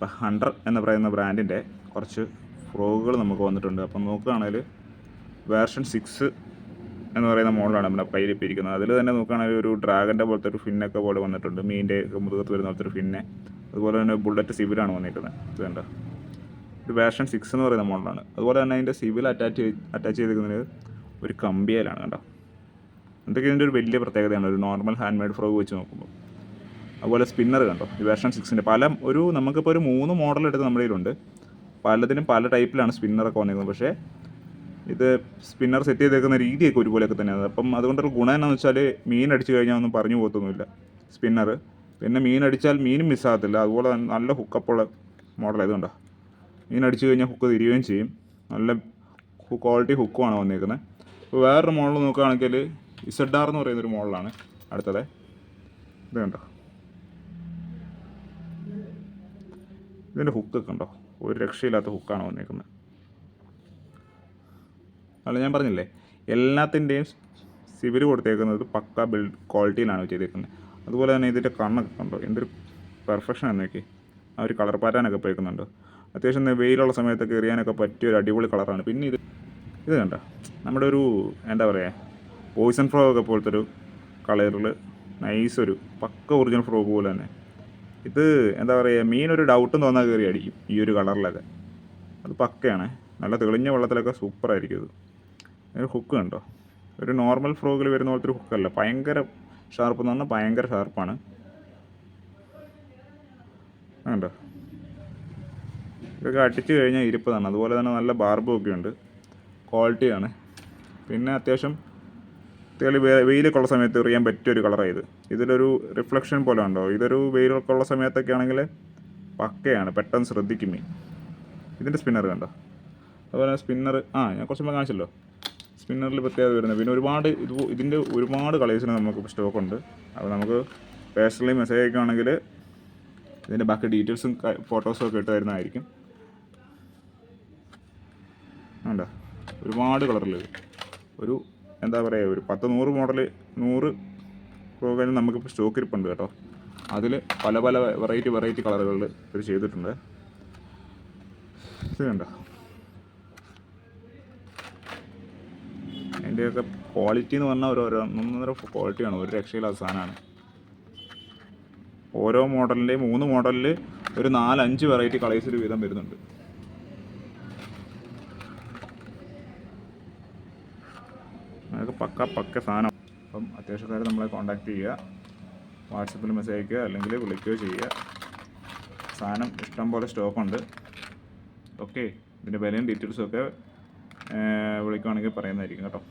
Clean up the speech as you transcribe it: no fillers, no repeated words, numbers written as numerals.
അപ്പോൾ ഹണ്ടർ എന്ന് പറയുന്ന ബ്രാൻഡിൻ്റെ കുറച്ച് ഫ്രോഗുകൾ നമുക്ക് വന്നിട്ടുണ്ട്. അപ്പം നോക്കുകയാണെങ്കിൽ വേർഷൻ 6 എന്ന് പറയുന്ന മോഡലാണ് നമ്മുടെ കയ്യിൽ ഇപ്പോൾ ഇരിക്കുന്നത്. അതിൽ തന്നെ നോക്കുകയാണെങ്കിൽ ഒരു ഡ്രാഗൻ്റെ പോലത്തെ ഒരു ഫിന്നൊക്കെ പോലെ വന്നിട്ടുണ്ട്, മീനിൻ്റെ മുതുകത്ത് വരുന്ന പോലത്തെ ഒരു ഫിന്നെ. അതുപോലെ തന്നെ ബുള്ളറ്റ് സിവിലാണ് വന്നിരിക്കുന്നത്. ഇത് കണ്ടോ, ഒരു വേർഷൻ 6 എന്ന് പറയുന്ന മോഡലാണ്. അതുപോലെ തന്നെ അതിൻ്റെ സിവിൽ അറ്റാച്ച് ചെയ്തിരിക്കുന്നത് ഒരു കമ്പിയിലാണ്. കണ്ടോ, എന്തൊക്കെ ഇതിൻ്റെ ഒരു വലിയ പ്രത്യേകതയാണ് ഒരു നോർമൽ ഹാൻഡ് മെയ്ഡ് ഫ്രോഗ് വെച്ച് നോക്കുമ്പോൾ. അതുപോലെ സ്പിന്നർ കണ്ടോ, ഈ വേർഷൻ 6ൻ്റെ നമുക്കിപ്പോൾ ഒരു 3 മോഡൽ എടുത്ത് നമ്മുടെ കയ്യിലുണ്ട്. പലതിനും പല ടൈപ്പിലാണ് സ്പിന്നറൊക്കെ വന്നിരിക്കുന്നത്. പക്ഷേ ഇത് സ്പിന്നർ സെറ്റ് ചെയ്തേക്കുന്ന രീതിയൊക്കെ ഒരുപോലെയൊക്കെ തന്നെയാണ്. അപ്പം അതുകൊണ്ടൊരു ഗുണം എന്നാന്ന് വെച്ചാൽ മീൻ അടിച്ചു കഴിഞ്ഞാൽ ഒന്നും പറഞ്ഞു പോകത്തൊന്നുമില്ല സ്പിന്നർ. പിന്നെ മീൻ അടിച്ചാൽ മീനും മിസ്സാകത്തില്ല. അതുപോലെ നല്ല ഹുക്കപ്പുള്ള മോഡലായതുകൊണ്ടോ, മീൻ അടിച്ചു കഴിഞ്ഞാൽ ഹുക്ക് തിരിയുകയും ചെയ്യും. നല്ല ക്വാളിറ്റി ഹുക്കുമാണ് വന്നിരിക്കുന്നത്. ഇപ്പോൾ വേറൊരു മോഡൽ നോക്കുകയാണെങ്കിൽ ZR എന്ന് പറയുന്നൊരു മോഡലാണ് അടുത്തത്. ഇത് കണ്ടോ, ഇതിൻ്റെ ഹുക്കൊക്കെ ഉണ്ടോ, ഒരു രക്ഷയില്ലാത്ത ഹുക്കാണ് വന്നിരിക്കുന്നത്. അല്ല, ഞാൻ പറഞ്ഞില്ലേ എല്ലാത്തിൻ്റെയും സിവിൽ കൊടുത്തേക്കുന്നത് പക്ക ബിൽഡ് ക്വാളിറ്റിയിലാണ് ചെയ്തേക്കുന്നത്. അതുപോലെ തന്നെ ഇതിൻ്റെ കണ്ണൊക്കെ കണ്ടോ, എന്തൊരു പെർഫെക്ഷൻ എന്നൊക്കെ. ആ ഒരു കളർ പാറ്റേണൊക്കെ പോയിക്കുന്നുണ്ട്. അത്യാവശ്യം വെയിലുള്ള സമയത്തൊക്കെ എറിയാനൊക്കെ പറ്റിയ ഒരു അടിപൊളി കളറാണ്. പിന്നെ ഇത് കണ്ടോ, നമ്മുടെ ഒരു എന്താ പറയുക, പോയിസൺ ഫ്രോഗ് ഒക്കെ പോലത്തെ ഒരു കളറിൽ നൈസൊരു പക്ക ഒറിജിനൽ ഫ്രോഗ് പോലെ തന്നെ. ഇത് എന്താ പറയുക, മീനൊരു ഡൗട്ടും തോന്നാൻ കയറി അടിക്കും ഈ ഒരു കളറിലൊക്കെ. അത് പക്കയാണ്. നല്ല തെളിഞ്ഞ വെള്ളത്തിലൊക്കെ സൂപ്പറായിരിക്കും ഇത്. ഒരു ഹുക്ക് കണ്ടോ, ഒരു നോർമൽ ഫ്രോഗിൽ വരുന്ന പോലത്തെ ഒരു ഹുക്കല്ല, ഭയങ്കര ഷാർപ്പ് എന്ന് പറഞ്ഞാൽ ഭയങ്കര ഷാർപ്പാണ്. കണ്ടോ, ഇതൊക്കെ അടിച്ചു കഴിഞ്ഞാൽ ഇരിപ്പതാണ്. അതുപോലെ തന്നെ നല്ല ബാർബും ഒക്കെ ഉണ്ട്, ക്വാളിറ്റിയാണ്. പിന്നെ അത്യാവശ്യം വെയിലൊക്കെ ഉള്ള സമയത്ത് എറിയാൻ പറ്റിയൊരു കളറാണ് ഇതിലൊരു റിഫ്ലക്ഷൻ പോലെ ഉണ്ടോ. ഇതൊരു വെയിലൊക്കെ ഉള്ള സമയത്തൊക്കെ ആണെങ്കിൽ പക്കയാണ്, പെട്ടെന്ന് ശ്രദ്ധിക്കും മീൻ. ഇതിൻ്റെ സ്പിന്നർ കണ്ടോ, അതുപോലെ സ്പിന്നർ ഞാൻ കുറച്ച് മുമ്പ് കാണിച്ചല്ലോ, സ്പിന്നറിൽ പ്രത്യേകത വരുന്നത്. പിന്നെ ഇതിൻ്റെ ഒരുപാട് കളേഴ്സിന് നമുക്ക് സ്റ്റോക്കുണ്ട്. അപ്പോൾ നമുക്ക് പേഴ്സണലി മെസ്സേജ് അയക്കുകയാണെങ്കിൽ ഇതിൻ്റെ ബാക്കി ഡീറ്റെയിൽസും ഫോട്ടോസും ഒക്കെ ഇട്ട് തരുന്നതായിരിക്കും. വേണ്ട, ഒരുപാട് കളറിൽ ഒരു എന്താ പറയുക, ഒരു 10-100 മോഡൽ 100 ഫ്രോഗിന് നമുക്കിപ്പോൾ സ്റ്റോക്ക് ഇരിപ്പുണ്ട് കേട്ടോ. അതിൽ പല വെറൈറ്റി കളറുകളിൽ ഇത് ചെയ്തിട്ടുണ്ട്. ഇത് കണ്ടോ, അതിൻ്റെയൊക്കെ ക്വാളിറ്റി എന്ന് പറഞ്ഞാൽ ഒന്നൊന്നര ക്വാളിറ്റിയാണ്, ഒരു രക്ഷയില്ലാത്ത സാധനമാണ്. ഓരോ മോഡലിൻ്റെയും 3 മോഡലിൽ ഒരു 4-5 വെറൈറ്റി കളേഴ്സിൽ വീതം വരുന്നുണ്ട്. അതൊക്കെ പക്ക സാധനം. അപ്പം അത്യാവശ്യക്കാർ നമ്മളെ കോൺടാക്റ്റ് ചെയ്യുക, വാട്സപ്പിൽ മെസ്സേജ് അയക്കുക, അല്ലെങ്കിൽ വിളിക്കുകയോ ചെയ്യുക. സാധനം ഇഷ്ടം പോലെ സ്റ്റോക്കുണ്ട്. ഓക്കെ, ഇതിൻ്റെ വിലയും ഡീറ്റെയിൽസും ഒക്കെ വിളിക്കുകയാണെങ്കിൽ പറയുന്നതായിരിക്കും കേട്ടോ.